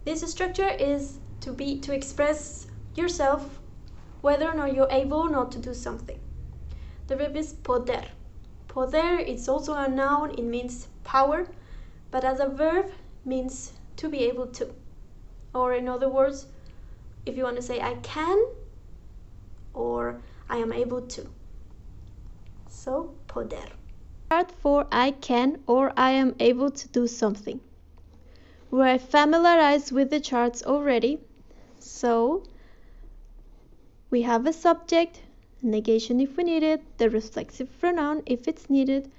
This structure is to express yourself whether or not you're able or not to do something. The verb is poder. Poder is also a noun, it means power, but as a verb means to be able to. Or in other words, if you want to say I can or I am able to. So, poder. Part for I can or I am able to do something. We're familiarized with the charts already, so we have a subject, negation if we need it, the reflexive pronoun if it's needed,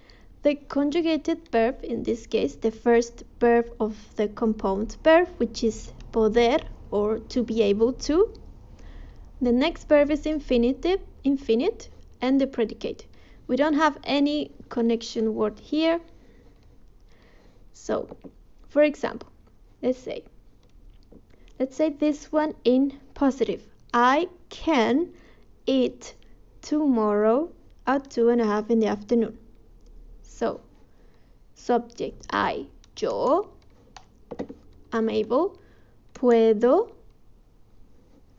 the conjugated verb, in this case the first verb of the compound verb, which is poder or to be able to. The next verb is infinitive, infinite, and the predicate. We don't have any connection word here. So, for example, let's say this one in positive. I can eat tomorrow at 2:30 in the afternoon. So, subject I, yo, am able, puedo,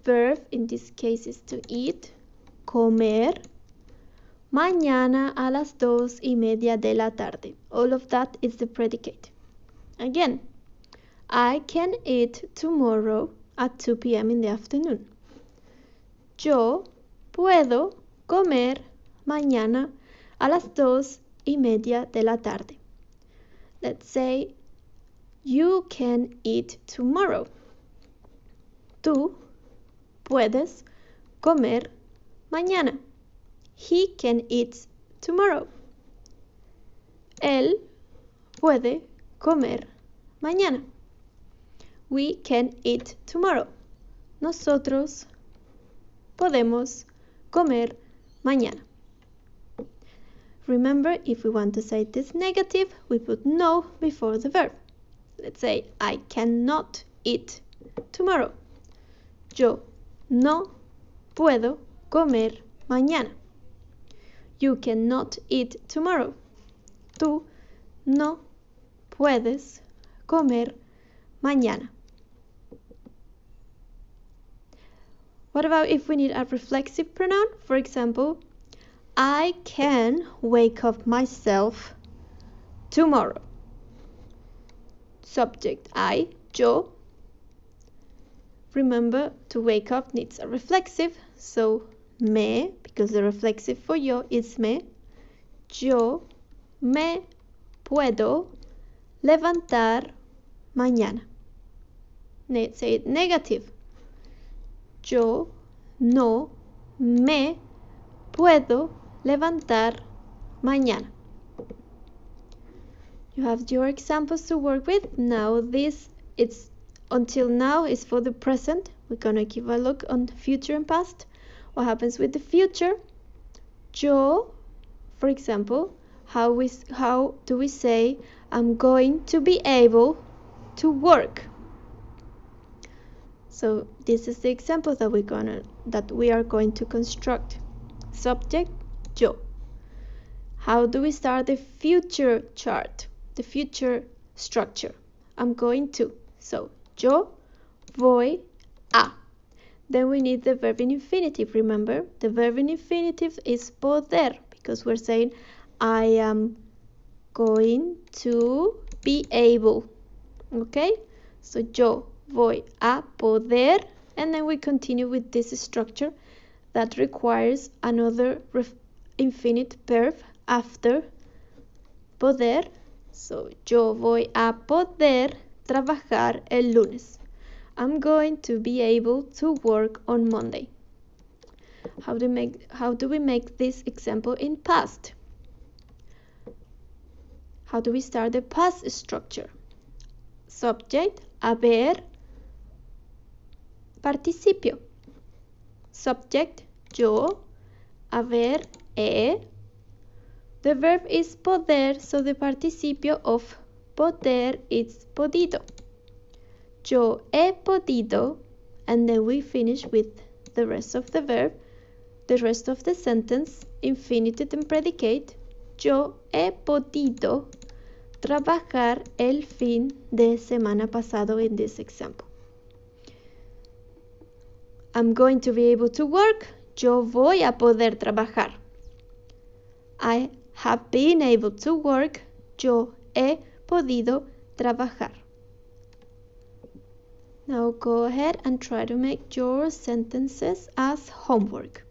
verb in this case is to eat, comer, mañana a las 2:30 de la tarde. All of that is the predicate. Again, I can eat tomorrow at 2 p.m. in the afternoon. Yo puedo comer mañana a las 2:30 de la tarde. Let's say you can eat tomorrow. Tú puedes comer mañana. He can eat tomorrow. Él puede comer mañana. We can eat tomorrow. Nosotros podemos comer mañana. Remember, if we want to say this negative, we put no before the verb. Let's say, I cannot eat tomorrow. Yo no puedo comer mañana. You cannot eat tomorrow. Tú no puedes comer mañana. What about if we need a reflexive pronoun? For example, I can wake up myself tomorrow. Subject I, yo. Remember, to wake up needs a reflexive, so me, because the reflexive for yo is me. Yo me puedo levantar mañana. Say it negative. Yo no me puedo levantar mañana. You have your examples to work with. Now until now is for the present. We're gonna give a look on future and past. What happens with the future? Yo, for example, how do we say I'm going to be able to work? So this is the example that we are going to construct. Subject, yo. How do we start the future chart? The future structure. I'm going to. So, yo voy a. Then we need the verb in infinitive. Remember, the verb in infinitive is poder, because we're saying I am going to be able. Okay? So, yo voy a poder, and then we continue with this structure that requires another infinite verb after poder. So, yo voy a poder trabajar el lunes. I'm going to be able to work on Monday. How do we make this example in past? How do we start the past structure? Subject, haber, participio. Subject, yo, haber, he. The verb is poder, so the participio of poder is podido. Yo he podido, and then we finish with the rest of the verb, the rest of the sentence, infinitive and predicate. Yo he podido trabajar el fin de semana pasado in this example. I'm going to be able to work. Yo voy a poder trabajar. I have been able to work. Yo he podido trabajar. Now go ahead and try to make your sentences as homework.